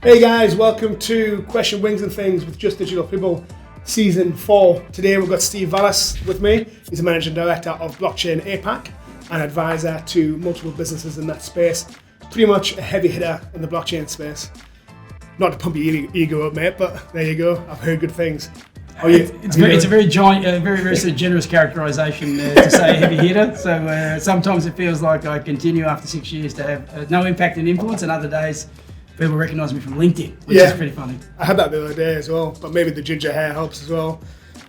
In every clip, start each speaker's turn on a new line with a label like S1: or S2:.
S1: Hey guys, welcome to Question Wings and Things with Just Digital People, Season 4. Today we've got Steve Vallas with me. He's the Managing Director of Blockchain APAC, an advisor to multiple businesses in that space. Pretty much a heavy hitter in the blockchain space. Not to pump your ego up, mate, but there you go. I've heard good things.
S2: It's a very sort of generous characterisation to say heavy hitter. So sometimes it feels like I continue after 6 years to have no impact and influence, and other days people recognise me from LinkedIn, which is pretty funny.
S1: I had that the other day as well, but maybe the ginger hair helps as well,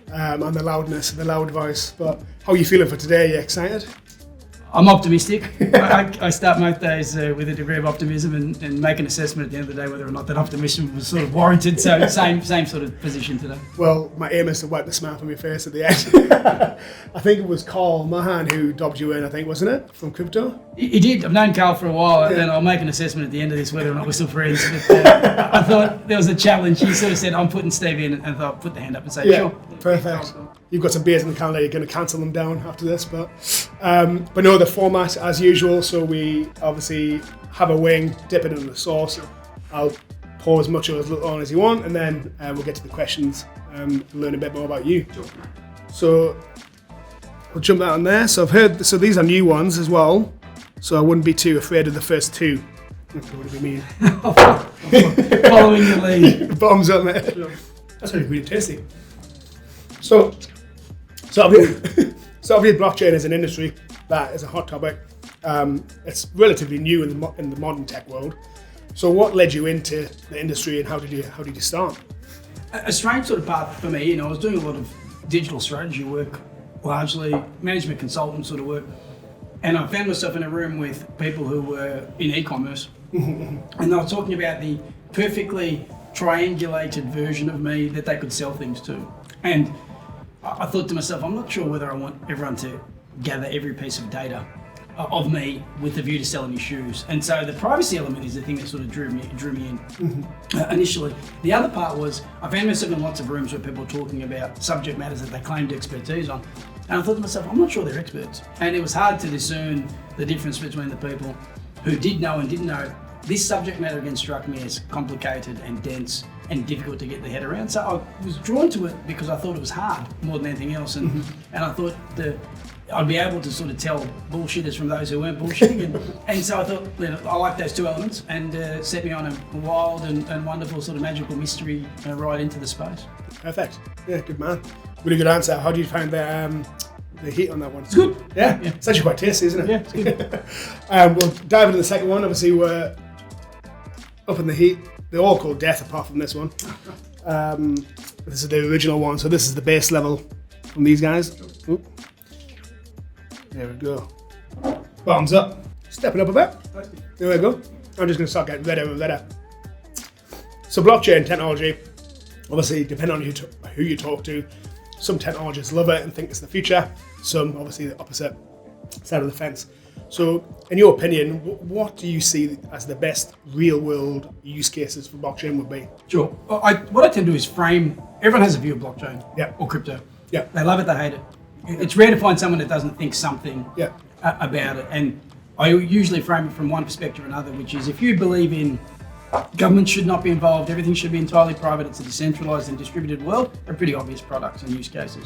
S1: and the loudness and the loud voice. But how are you feeling for today? Are you excited?
S2: I'm optimistic. I start most days with a degree of optimism and make an assessment at the end of the day whether or not that optimism was sort of warranted. So same sort of position today.
S1: Well, my aim is to wipe the smile from your face at the end. I think it was Carl Mahan who dobbed you in, I think, wasn't it? From crypto?
S2: He did. I've known Carl for a while, and I'll make an assessment at the end of this whether or not we're still friends. But I thought there was a challenge. He sort of said, I'm putting Steve in, and I thought, put the hand up and say, sure.
S1: Perfect. You've got some beers in the calendar, you're going to cancel them down after this. But no, the format as usual. So we obviously have a wing, dip it in the sauce. I'll pour as much or as little on as you want, and then we'll get to the questions and learn a bit more about you.
S2: Sure.
S1: So we'll jump that on there. So I've heard, so these are new ones as well. So I wouldn't be too afraid of the first two. What do you mean?
S2: Following your lead.
S1: Bombs up, mate. Sure. That's really tasty. So obviously blockchain is an industry that is a hot topic. It's relatively new in the modern tech world. So what led you into the industry, and how did you start?
S2: A strange sort of path for me. I was doing a lot of digital strategy work, largely management consultant sort of work, and I found myself in a room with people who were in e-commerce, and they were talking about the perfectly triangulated version of me that they could sell things to. And I thought to myself, I'm not sure whether I want everyone to gather every piece of data of me with the view to selling me shoes. And so the privacy element is the thing that sort of drew me in initially. The other part was I found myself in lots of rooms where people were talking about subject matters that they claimed expertise on. And I thought to myself, I'm not sure they're experts. And it was hard to discern the difference between the people who did know and didn't know. This subject matter again struck me as complicated and dense and difficult to get the head around. So I was drawn to it because I thought it was hard more than anything else. And I thought I'd be able to sort of tell bullshitters from those who weren't bullshitting. And so I thought, I like those two elements, and set me on a wild and wonderful sort of magical mystery ride into the space.
S1: Perfect. Yeah, good man. Really good answer. How do you find the heat on that one?
S2: It's good.
S1: Yeah. It's actually quite tasty, isn't it?
S2: Yeah, it's good.
S1: We'll dive into the second one. Obviously, we're up in the heat. They're all called death apart from this one. This is the original one, so this is the base level from these guys. Oop. There we go. Bombs up. Stepping up a bit. There we go. I'm just going to start getting redder and redder. So blockchain technology, obviously depending on who you talk to, some technologists love it and think it's the future. Some, obviously, the opposite side of the fence. So, in your opinion, what do you see as the best real-world use cases for blockchain would be?
S2: Sure. What I tend to do is frame. Everyone has a view of blockchain or crypto.
S1: Yeah.
S2: They love it, they hate it. It's rare to find someone that doesn't think something about it. And I usually frame it from one perspective or another, which is if you believe in government should not be involved, everything should be entirely private, it's a decentralized and distributed world, they're pretty obvious products and use cases.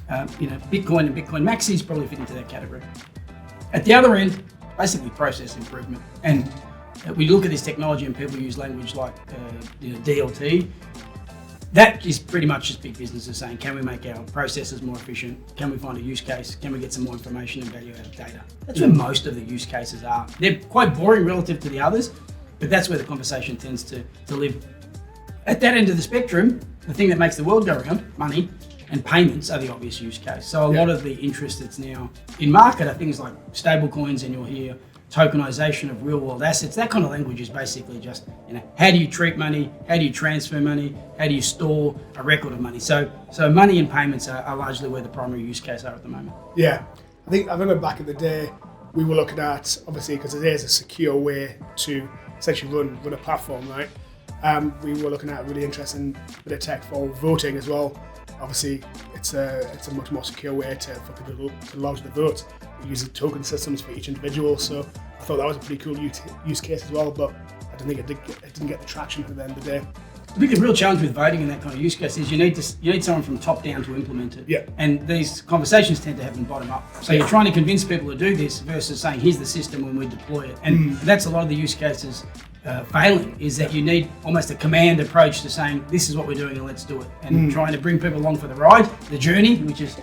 S2: Bitcoin and Bitcoin maxis probably fit into that category. At the other end, basically process improvement. And we look at this technology and people use language like DLT. That is pretty much just big businesses saying, can we make our processes more efficient? Can we find a use case? Can we get some more information and value out of data? That's where most of the use cases are. They're quite boring relative to the others, but that's where the conversation tends to live. At that end of the spectrum, the thing that makes the world go round, money, and payments are the obvious use case. So a lot of the interest that's now in market are things like stable coins, and you'll hear tokenization of real world assets. That kind of language is basically just, how do you treat money? How do you transfer money? How do you store a record of money? So money and payments are largely where the primary use case are at the moment.
S1: Yeah, I remember back in the day, we were looking at, obviously, because it is a secure way to essentially run a platform, right? We were looking at a really interesting bit of tech for voting as well. Obviously, it's a much more secure way for people to lodge the vote using token systems for each individual. So I thought that was a pretty cool use case as well. But don't think it didn't get the traction at the end of the day.
S2: I think the real challenge with voting in that kind of use case is you need someone from top down to implement it.
S1: Yeah.
S2: And these conversations tend to happen bottom up. So you're trying to convince people to do this versus saying, here's the system when we deploy it. And that's a lot of the use cases failing, is that you need almost a command approach to saying, this is what we're doing and let's do it. And trying to bring people along for the ride, the journey, which is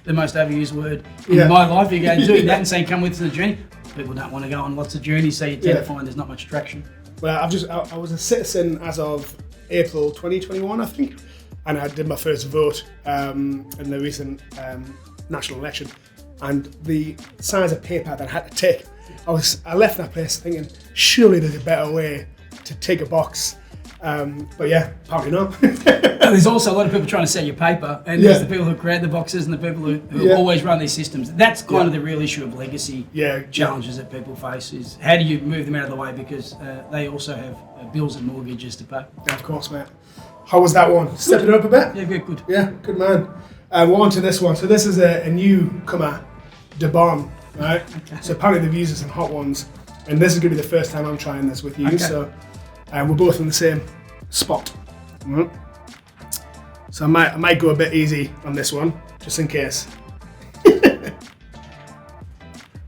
S2: the most overused word in my life. You go doing that and saying, come with us on the journey. People don't want to go on lots of journeys, so you tend to find there's not much traction.
S1: Well, I was a citizen as of April 2021, I think, and I did my first vote in the recent national election. And the size of paper that I had to take, I left that place thinking, surely there's a better way to take a box. But yeah, apparently not.
S2: There's also a lot of people trying to sell you paper, and there's the people who create the boxes and the people who always run these systems. That's kind of the real issue of legacy challenges that people face, is how do you move them out of the way, because they also have bills and mortgages to pay.
S1: Yeah, of course, mate. How was that one? Step it up a bit?
S2: Yeah, good.
S1: Yeah, good man. We're on to this one. So this is a newcomer, De Bon, right? Okay. So apparently they've used some hot ones, and this is going to be the first time I'm trying this with you. Okay. So we're both in the same spot. Mm-hmm. So I might go a bit easy on this one, just in case. There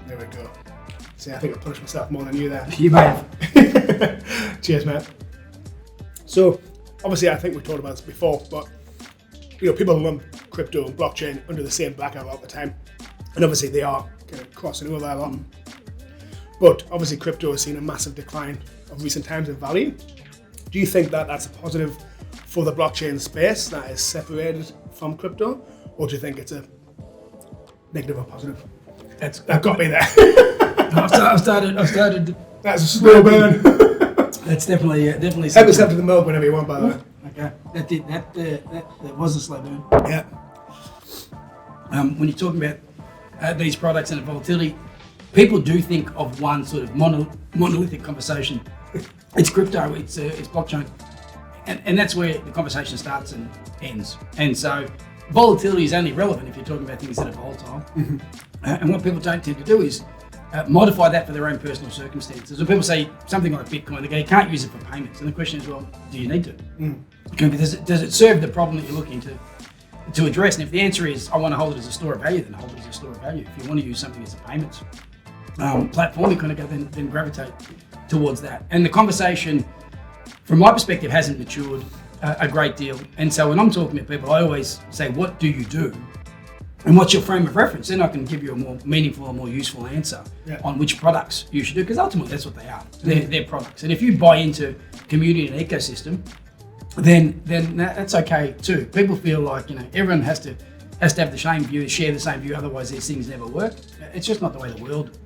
S1: we go. See, I think I punished myself more than you there.
S2: You may have.
S1: Cheers, mate. So, obviously, I think we talked about this before, but people lump crypto and blockchain under the same bracket all the time, and obviously they are kind of crossing over a lot. But obviously, crypto has seen a massive decline of recent times in value. Do you think that that's a positive for the blockchain space that is separated from crypto, or do you think it's a negative or positive? That got me there.
S2: I've started.
S1: That's a slow burn.
S2: That's definitely
S1: Help yourself to the milk whenever you want, by the way.
S2: Okay, that was a slow burn.
S1: Yeah.
S2: When you're talking about these products and the volatility, people do think of one sort of monolithic conversation. It's crypto, it's blockchain, and that's where the conversation starts and ends. And so volatility is only relevant if you're talking about things that are volatile. Mm-hmm. And what people don't tend to do is modify that for their own personal circumstances. When people say something like Bitcoin, they go, you can't use it for payments. And the question is, well, do you need to? Does it serve the problem that you're looking to address? And if the answer is, I want to hold it as a store of value, then hold it as a store of value. If you want to use something as a payments platform, you kind of go then gravitate towards that. And the conversation, from my perspective, hasn't matured a great deal. And so when I'm talking to people, I always say, what do you do? And what's your frame of reference? Then I can give you a more meaningful or more useful answer on which products you should do, because ultimately that's what they are. They're products. And if you buy into community and ecosystem, then that's okay too. People feel like everyone has to have the same view, share the same view, otherwise these things never work. It's just not the way the world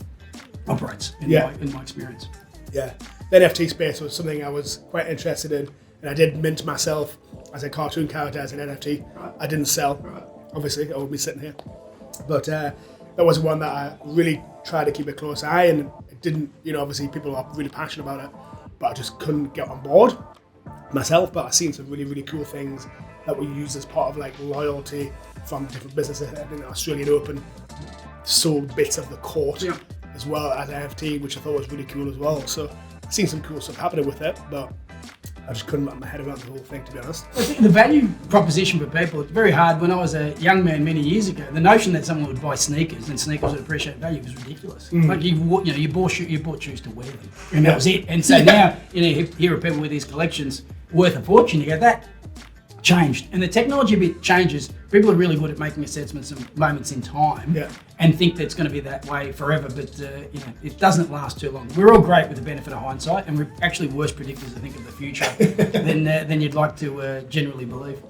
S2: operates in my experience.
S1: Yeah, the NFT space was something I was quite interested in, and I did mint myself as a cartoon character as an NFT. I didn't sell, obviously, I would be sitting here. But that was one that I really tried to keep a close eye, and it didn't, obviously people are really passionate about it, but I just couldn't get on board myself. But I've seen some really, really cool things that were used as part of like loyalty from different businesses. I think Australian Open sold bits of the court as well as NFT, which I thought was really cool as well. So I've seen some cool stuff happening with it, but I just couldn't wrap my head around the whole thing, to be honest.
S2: I think the value proposition for people, it's very hard. When I was a young man many years ago, the notion that someone would buy sneakers and sneakers would appreciate value was ridiculous. Like you bought shoes to wear them, and that was it. And so now here are people with these collections worth a fortune. You go, that changed, and the technology bit changes. People are really good at making assessments of moments in time and think that it's going to be that way forever, but it doesn't last too long. We're all great with the benefit of hindsight, and we're actually worse predictors, I think, of the future than you'd like to generally believe.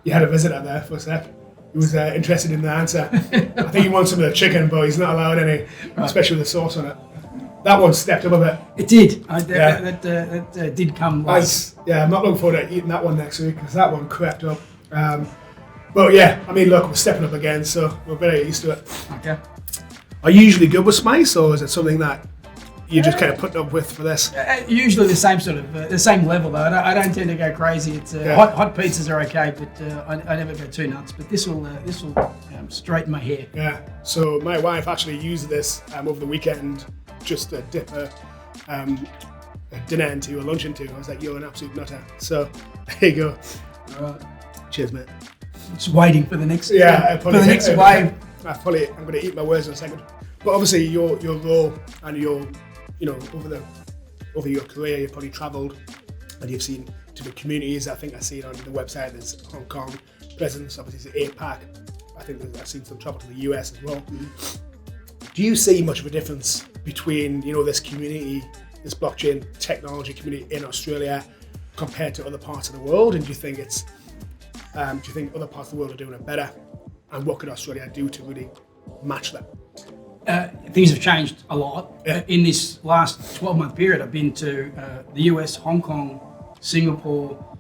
S1: You had a visitor there for a sec. He was interested in the answer. I think he wants some of the chicken, but he's not allowed any, especially with the sauce on it. That one stepped up a bit.
S2: It did. That did come late.
S1: I'm not looking forward to eating that one next week, because that one crept up. But yeah, I mean, look, we're stepping up again, so we're very used to it.
S2: Okay.
S1: Are you usually good with spice, or is it something that you just kind of put up with for this?
S2: Usually the same sort of, the same level though. I don't tend to go crazy. It's hot pizzas are okay, but I never go too nuts. But this will straighten my hair.
S1: Yeah. So my wife actually used this over the weekend just to dip her dinner into or lunch into. I was like, you're an absolute nutter. So there you go.
S2: All right.
S1: Cheers, mate.
S2: Just waiting for the next
S1: for the
S2: next wave.
S1: I'm going to eat my words in a second. But obviously, your role and over your career, you've probably travelled and you've seen different communities. I think I've seen on the website there's Hong Kong presence, obviously it's APAC. I think I've seen some travel to the US as well. Mm-hmm. Do you see much of a difference between this community, this blockchain technology community in Australia compared to other parts of the world? And do you think other parts of the world are doing it better? And what could Australia do to really match that?
S2: Things have changed a lot. In this last 12-month period, I've been to the US, Hong Kong, Singapore,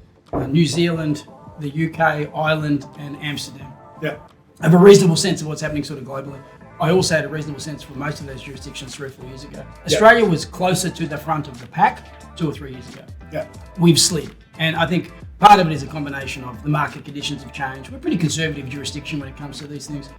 S2: New Zealand, the UK, Ireland, and Amsterdam.
S1: Yeah.
S2: I have a reasonable sense of what's happening sort of globally. I also had a reasonable sense for most of those jurisdictions 3 or 4 years ago. Australia was closer to the front of the pack 2 or 3 years ago.
S1: Yeah.
S2: We've slid. And I think part of it is a combination of the market conditions have changed. We're a pretty conservative jurisdiction when it comes to these things.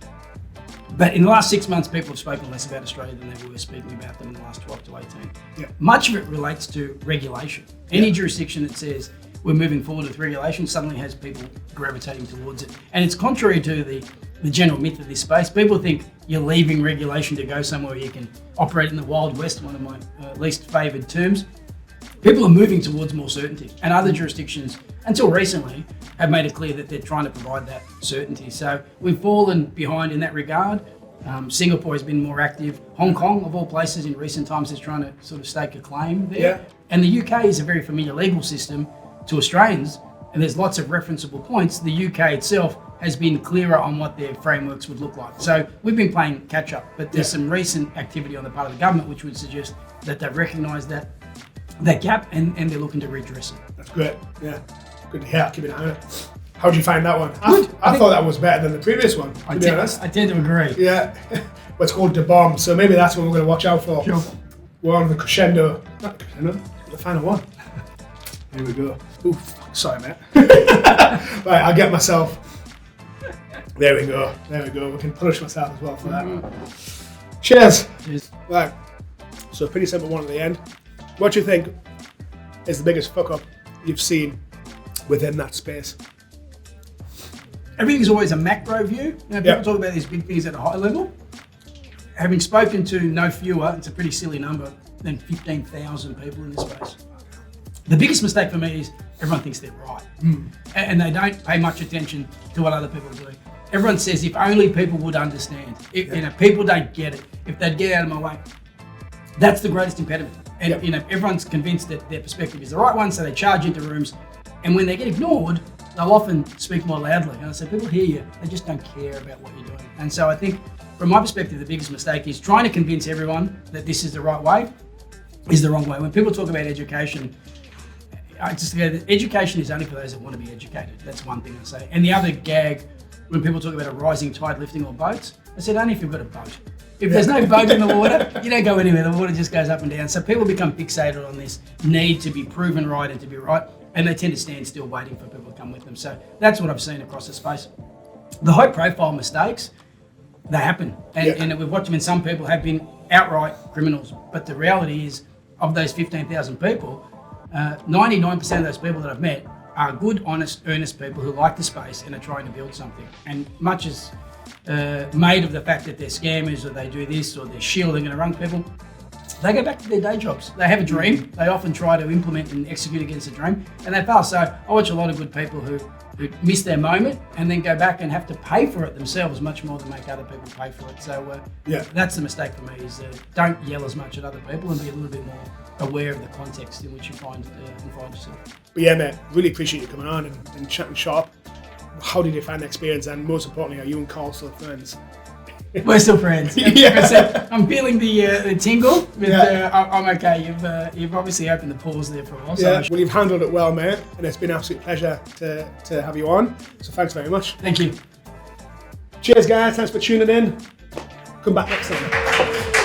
S2: But in the last 6 months, people have spoken less about Australia than they were speaking about them in the last 12 to 18.
S1: Yeah.
S2: Much of it relates to regulation. Any jurisdiction that says we're moving forward with regulation suddenly has people gravitating towards it. And it's contrary to the general myth of this space. People think you're leaving regulation to go somewhere you can operate in the Wild West, one of my least favoured terms. People are moving towards more certainty, and other jurisdictions, until recently, have made it clear that they're trying to provide that certainty. So we've fallen behind in that regard. Singapore has been more active. Hong Kong, of all places, in recent times is trying to sort of stake a claim there.
S1: Yeah.
S2: And the UK is a very familiar legal system to Australians, and there's lots of referenceable points. The UK itself has been clearer on what their frameworks would look like. So we've been playing catch up, but there's some recent activity on the part of the government which would suggest that they've recognised that gap and they're looking to redress it.
S1: That's great. Yeah. Good to hear. Keep it on it. How did you find that one? I thought that was better than the previous one, to be honest.
S2: I tend to agree.
S1: Yeah. What's called the bomb. So maybe that's what we're going to watch out for.
S2: Sure.
S1: We're on the crescendo. Not the crescendo, the final one. Here we go. Oof. Sorry, mate. Right, I'll get myself. There we go. We can punish myself as well for that. Cheers. Right. So a pretty simple one at the end. What do you think is the biggest fuck up you've seen within that space?
S2: Everything's always a macro view. People talk about these big things at a high level. Having spoken to no fewer, it's a pretty silly number, than 15,000 people in this space. The biggest mistake for me is everyone thinks they're right. And they don't pay much attention to what other people are doing. Everyone says if only people would understand. If people don't get it, if they'd get out of my way. That's the greatest impediment. And everyone's convinced that their perspective is the right one, so they charge into rooms. And when they get ignored, they'll often speak more loudly. And I say, people hear you, they just don't care about what you're doing. And so I think, from my perspective, the biggest mistake is trying to convince everyone that this is the right way is the wrong way. When people talk about education, I just go, education is only for those that want to be educated. That's one thing I say. And the other gag, when people talk about a rising tide lifting all boats, I said, only if you've got a boat. If there's no boat in the water, you don't go anywhere. The water just goes up and down. So people become fixated on this need to be proven right and to be right, and they tend to stand still waiting for people to come with them. So that's what I've seen across the space. The high profile mistakes, they happen. And we've watched them, and some people have been outright criminals. But the reality is, of those 15,000 people, 99% of those people that I've met are good, honest, earnest people who like the space and are trying to build something. And much as made of the fact that they're scammers or they do this or they're shielding and wrong people, they go back to their day jobs. They have a dream. They often try to implement and execute against a dream, and they fail. So I watch a lot of good people who miss their moment and then go back and have to pay for it themselves much more than make other people pay for it. So that's the mistake for me, is don't yell as much at other people and be a little bit more aware of the context in which you find yourself.
S1: But yeah, mate, really appreciate you coming on and chatting shop. How did you find the experience, and most importantly, are you and Carl still friends?
S2: We're still friends. Yeah. I'm feeling the tingle, but I'm okay. You've obviously opened the pause there for a while.
S1: Yeah, well, you've handled it well, mate, and it's been an absolute pleasure to have you on. So thanks very much.
S2: Thank you.
S1: Cheers, guys. Thanks for tuning in. Come back next time.